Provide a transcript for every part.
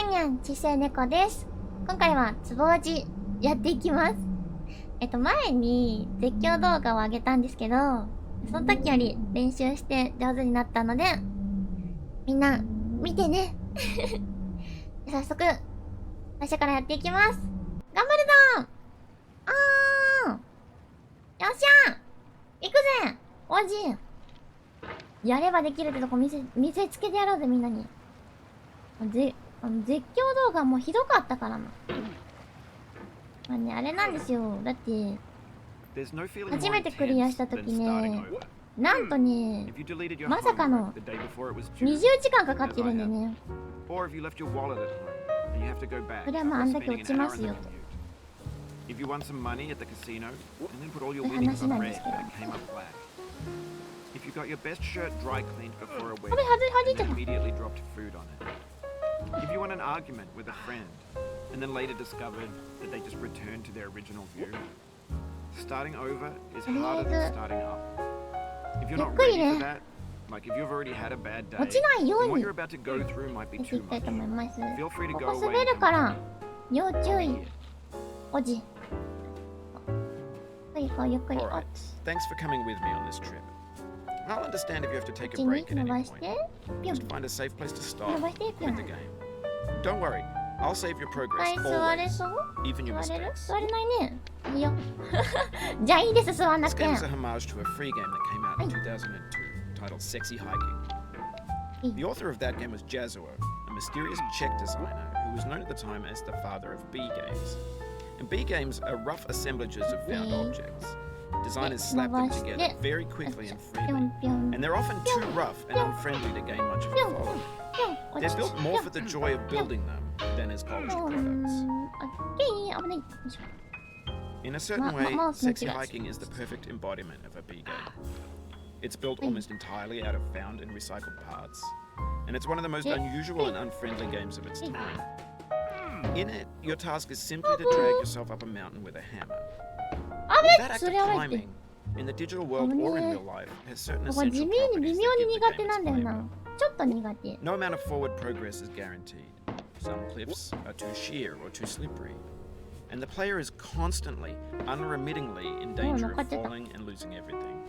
にゃん、ちっせえねこです。今回は壺おじやっていきます。前に絶叫動画を上げたんですけど、その時より練習して上手になったので、みんな見てね。早速、最初からやっていきます。頑張るぞー。よっしゃ行くぜおじやればできるってとこ見せつけてやろうぜ、みんなに。絶叫動画もうひどかったからな。まあね、あれなんですよ。だって、初めてクリアした時ね、なんとね、まさかの20時間かかってるんでね。これはまああんだけ落ちますよと。そういう話なんですけど。If you got your best shirt dry cleaned before a wedding, and immediately dropped food on it. If you won an argument with a friend, and then later discovered that they just returned to their original view, starting over is harder than starting up. If you're not ready for that, like if you've already had a bad day, then what you're about to go through might be too much. Feel free to go away. 滑るから要注意。おじ。ゆっくりゆっくり。Alright, thanks for coming with me on this trip.I'll understand if you have to take a break at any point. Just find a safe place to stop with the game. Don't worry, I'll save your progress always, even your mistakes. 座れないね。いいよ。じゃあいいです、座んなくて。This game is a homage to a free game that came out in 2002, titled Sexy Hiking. The author of that game was Jazuo, a mysterious Czech designer who was known at the time as the father of B games. And B games are rough assemblages of found objects.Designers slap them together very quickly and freely, and they're often too rough and unfriendly to gain much of a following. They're built more for the joy of building them than as polished products. In a certain way, Sexy Hiking is the perfect embodiment of a B game. It's built almost entirely out of found and recycled parts, and it's one of the most unusual and unfriendly games of its time. In it, your task is simply to drag yourself up a mountain with a hammer.That act of climbing, in the digital world or in real life, has certain essential properties that give the game its flavor. No amount of forward progress is guaranteed. Some cliffs are too sheer or too slippery, and the player is constantly, unremittingly in danger of falling and losing everything.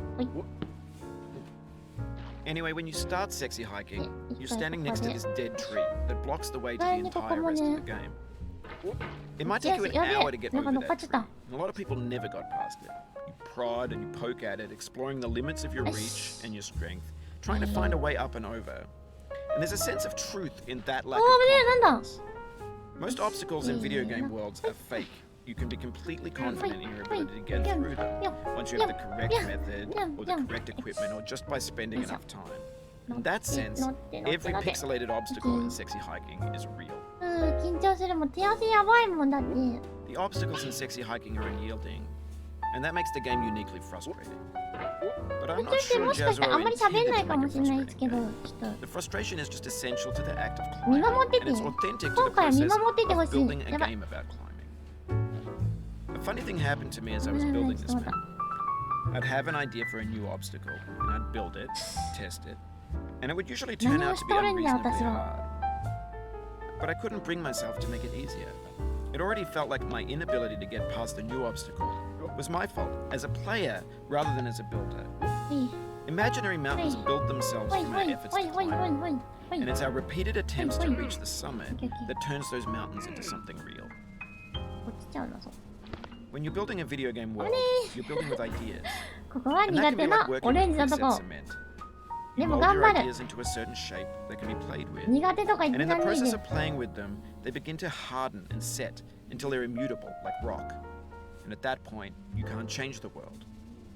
Anyway, when you start Sexy Hiking, you're standing next to this dead tree that blocks the way to the entire rest of the game.It might take you an hour to get over that tree, and a lot of people never got past it. You prod and you poke at it, exploring the limits of your reach and your strength, trying to find a way up and over. And there's a sense of truth in that lack of confidence. Most obstacles in video game worlds are fake. You can be completely confident in your ability to get through them once you have the correct method or the correct equipment or just by spending enough time. In that sense, every pixelated obstacle in Sexy Hiking is real. The obstacles in Sexy Hiking are unyielding, and that makes the game uniquely frustrating. But I'm not sure Jazuo intended to make a frustrating game. The frustration is just essential to the act of climbing, and it's authentic to the process of building a game about climbing. A funny thing happened to me as I was building this map. I'd have an idea for a new obstacle, and I'd build it, test it,and it would usually turn out to be unreasonably hard. But I couldn't bring myself to make it easier. It already felt like my inability to get past the new obstacle was my fault as a player rather than as a builder. Imaginary mountains build themselves from our efforts to climb, and it's our repeated attempts to reach the summit that turns those mountains into something real. When you're building a video game world, you're building with ideas. And that can be like working with quickset cement.You mold your ideas into a certain shape that can be played with. And in the process of playing with them, they begin to harden and set until they're immutable, like rock. And at that point, you can't change the world.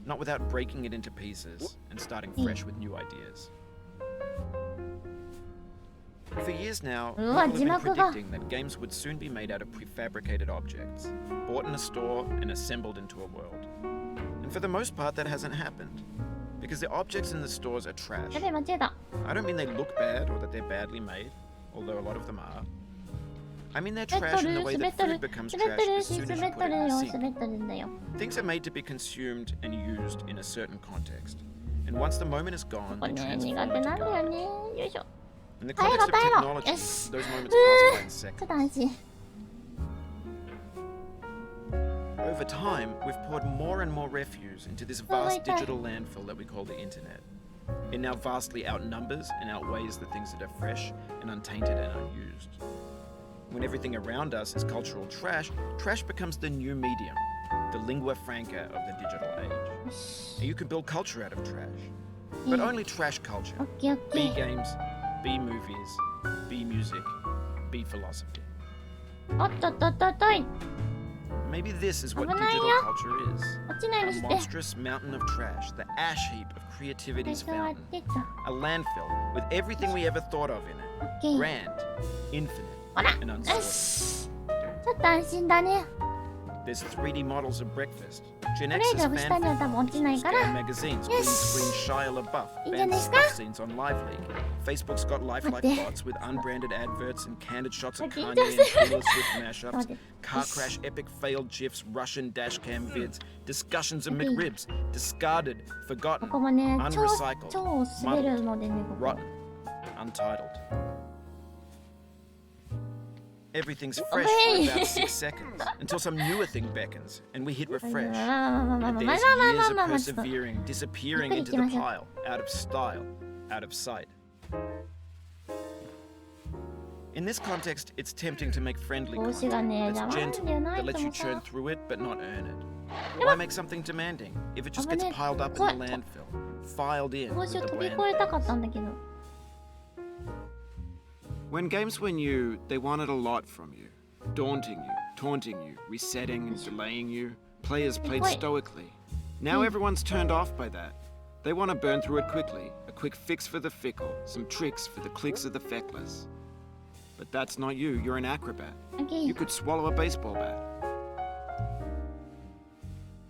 Not without breaking it into pieces and starting fresh with new ideas. For years now, people have been predicting that games would soon be made out of prefabricated objects, bought in a store and assembled into a world. And for the most part, that hasn't happened.Because the objects in the stores are trash. I don't mean they look bad or that they're badly made, although a lot of them are. I mean they're trash in the way that food becomes trash as soon as you put it in the sink. Things are made to be consumed and used in a certain context. And once the moment is gone, they transform into garbage. In the context of technology, those moments pass by in ちょっ seconds. と安心。 Over time, we've poured more and more refuse into this vast digital landfill that we call the internet. It now vastly outnumbers and outweighs the things that are fresh and untainted and unused. When everything around us is cultural trash, trash becomes the new medium, the lingua franca of the digital age. And you can build culture out of trash, but only trash culture. オッケーオッケ B ー。 games, B movies, B music, B philosophy. おっとっとっとっとい。 Maybe this is what 危ないよ。 digital culture is. 落ちないよう A にして。 monstrous mountain of trash, the ash heap of 最 creativity's 初は fountain. 出た。 A landfill with everything we ever thought of in オ it. ッケー。 Grand, infinite, ほら。 and よ unsorted. し。ちょっと安心だね。 There's 3D models of breakfast, こ Gen れ以 X's 上下には fanfic, 多分落ちないか scam ら。 magazines, green Yes. screen Shia LaBeouf, いいんじゃ banned ないですか？ stuff scenes on Live Leak. Facebook's got lifelike 待って。 bots with unbranded adverts and candid shots of 緊 Kanye 張 and する。 Taylor Swift mashups, 待って。 car crash epic failed gifs, Russian dashcam vids, discussions of Okay. McRibs, discarded, こ forgotten, こもね、超 unrecycled, 超滑るのでね、ここ。 rotten, untitled. Everything's fresh for about 6 seconds until some newer thing beckons and we hit まあ refresh. まあまあまあ And まあ there's まあ years まあ of まあまあちょっと。 persevering, disappearing Quickly, into the Kimasha. pile, out of style, out of sight. In this context, it's tempting to make friendly 帽子がね、 content 邪 that's 魔なん gentle, だよな、 that い lets つ you も churn さ。 through it but not earn it. Why make something demanding if it just gets piled up in the landfill, filed in 帽 with 子を the 飛び bland 越えたかっ things? たんだけど。 When games were new, they wanted a lot from you. Daunting you, taunting you, resetting and delaying you. Players played Wait. stoically. Now everyone's turned off by that. They want to burn through it quickly. A quick fix for the fickle, some tricks for the clicks of the feckless. But that's not you. You're an acrobat. オッケ You ー。 could swallow a baseball bat.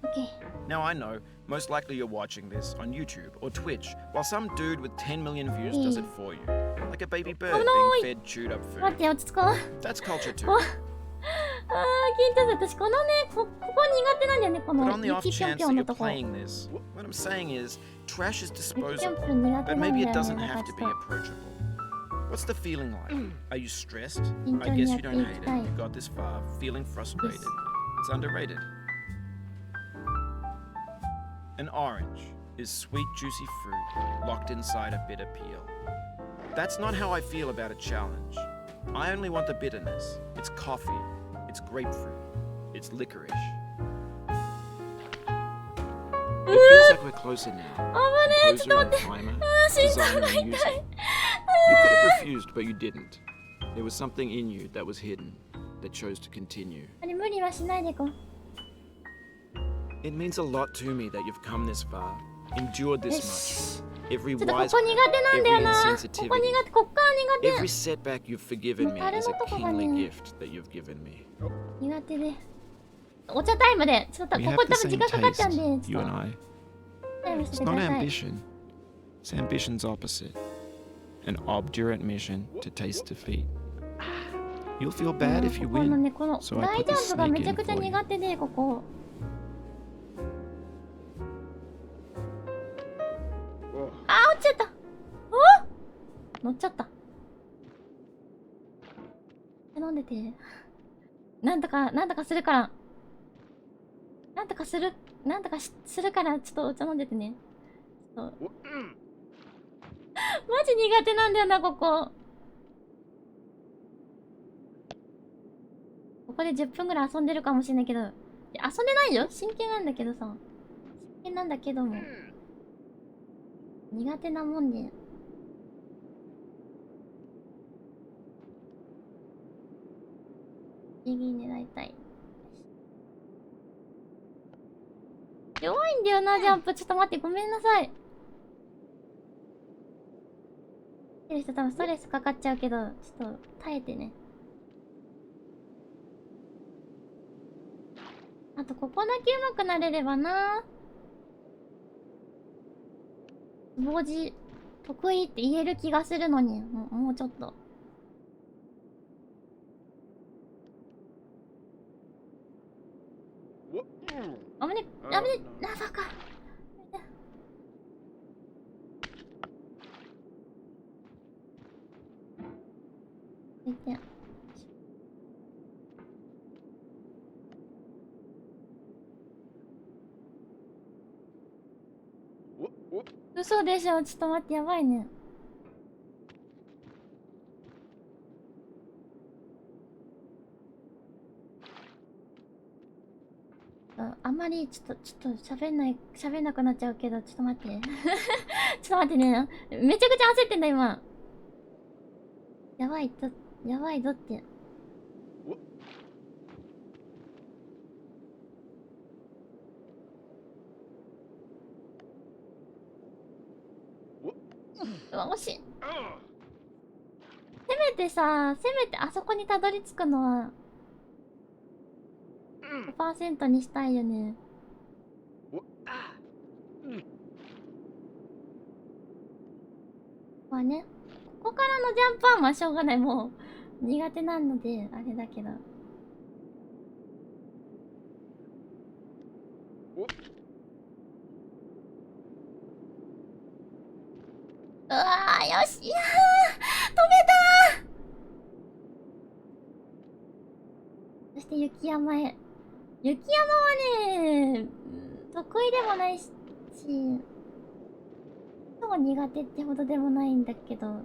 オッケー。 Now I know, most likely you're watching this on YouTube or Twitch, while some dude with 10 million views does it for you. Like a baby bird Oh, no. being fed chewed up 待っ food. て、落ち着こう。 That's culture too. あー、緊張する。私、このね、ここ苦手なんだよね、こ But の on the off 雪ぴょん chance ぴょ that んの you're とこ。雪 playing this, what I'm saying is, trash is ぴょん disposable, ぴょん苦手 but なんだ maybe よ it ね。 doesn't だか have ら to ちょ be っ approachable. What's the feeling like? Are you stressed? 慎 I 重に guess や you って don't い hate き it. たい。 You got this far, feeling frustrated. It's underrated. An orange is sweet, juicy fruit locked inside a bitter peel. That's not how I feel about a challenge. I only want the bitterness. It's coffee. It's grapefruit. It's licorice. It feels like we're closer now. 危ねえ、ちょっと Composer 待 and って。 timer, あー、心臓 designer が and 痛い。 user. You could have refused, but you didn't. There was something in you that was hidden, that chose to continue. あれ、無理はしないでこう。 It means a lot to me that you've come this far, endured this much. Every ちょっとこ wise こ苦手なんだ every よな。ここ insensitivity, 苦手、こっから苦 every 手。 setback you've forgiven me is a kingly gift that you've given me. 苦手で。お茶タイムで、ちょっと We こ have こ the 多分時 same 間かかっちゃうん taste, で、ち you ょっ and と I. タイムして It's くだ not さい。 ambition. It's ambition's opposite. An obdurate mission to taste defeat. You'll feel bad if you この win. ね、この So I 大 put ジ the ャンプが snake めちゃ in くちゃ for you. 苦手で、ここ。あー、落ちちゃった。お乗っちゃった。飲んでて。なんとかするから。なんとかするから、ちょっとお茶飲んでてね。ちょっとマジ苦手なんだよな、ここ。ここで10分ぐらい遊んでるかもしれないけど。遊んでないよ。真剣なんだけどさ。真剣なんだけども。苦手なもんで。右に狙いたい。弱いんだよな、ジャンプ。ちょっと待って、ごめんなさい。見てる人多分ストレスかかっちゃうけど、ちょっと耐えてね。あと、ここだけ上手くなれればな。文字、得意って言える気がするのに、もうちょっと。あぶね、あぶね、あ、バカ。て。嘘でしょ。ちょっと待って、やばいね。あんまりちょっと喋んなくなっちゃうけど、ちょっと待って。ちょっと待ってね。めちゃくちゃ焦ってんだ、今。やばいぞって。うわ、惜しい。せめてあそこにたどり着くのは 5% にしたいよね。まあね、ここからのジャンプはまあしょうがない。もう苦手なのであれだけど。うわー、よし、いやー、飛べたー。そして雪山へ。雪山はね、得意でもないし、超苦手ってほどでもないんだけど。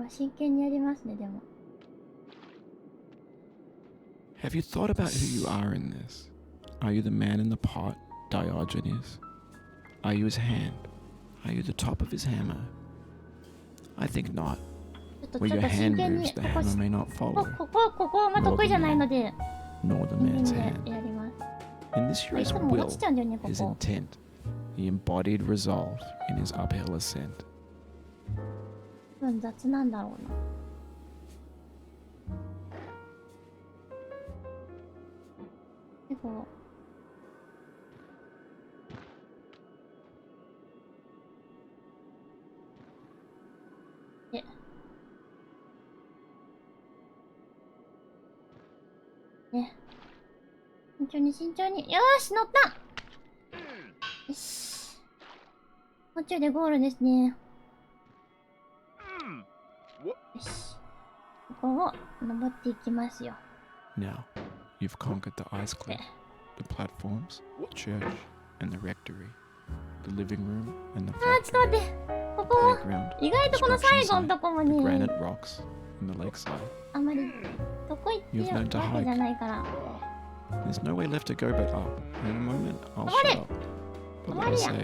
真剣にやりますね、でも。Have you thought about who you are in this? Are you the man in the pot, Diogenes? Are you his hand? Are you the top of his hammer? I think not. Where your hand moves, the hammer may not follow. ここはあんま得意じゃないので。Nor the man's hand. やります。 In this hero's will, his intent, he embodied resolve in his uphill ascent. 雑なんだろうな。結構ね、慎重に。よーし、乗った。よし、もうちょいでゴールですね。よし、ここを登っていきますよ。 Now, you've conquered the ice cliff, the platforms, the church, and the rectory, the living room, and the factory, ちょっと待って、ここ意外とこの最後のとこも the ね、 granite rocks, and the lakeside. あんまり得意っていうわけじゃないから。 There's no way left to go but up. In a moment, I'll shut up. But let me say, I'm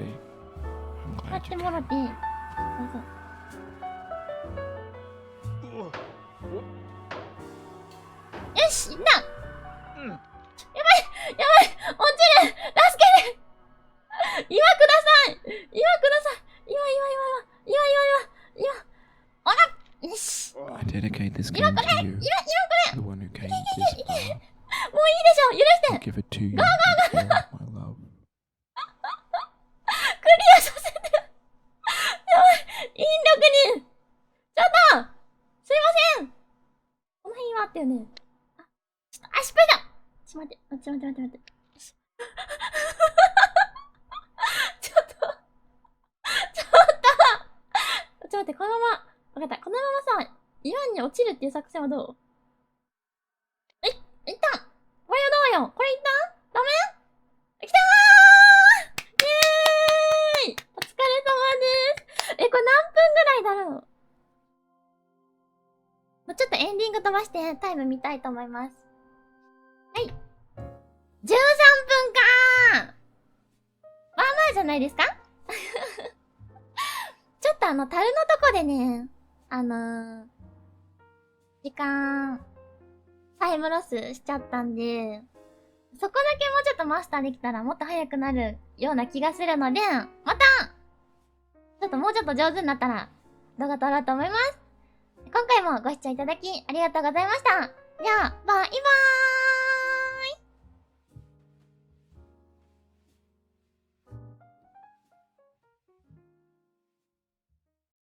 や glad って you もろて、そうそう。よし、いった。やばい、落ちる。助けて。岩ください。岩。あら、よし。 I dedicate this game to you, the one who came this far. もういいでしょ、許して。 I give it to you, for my love. クリアさせて。やばい、引力に。ちょっとすいません。この辺はあったよね。あ、ちょっと失敗だ。ちょっと待って。ちょっと待って、このまま、わかった。このままさ、岩に落ちるっていう作戦はどう？いった。これはどうよ？これいった？ダメ？きたー！イエーイ！お疲れ様です。これ何分ぐらいだろう？もうちょっとエンディング飛ばしてタイム見たいと思います。はい。13分かー！まあまあじゃないですか？ちょっと樽のとこでね、時間、タイムロスしちゃったんで、そこだけもうちょっとマスターできたらもっと早くなるような気がするので、またもうちょっと上手になったら動画撮ろうと思います。今回もご視聴いただきありがとうございました。じゃあ、バイバーイ。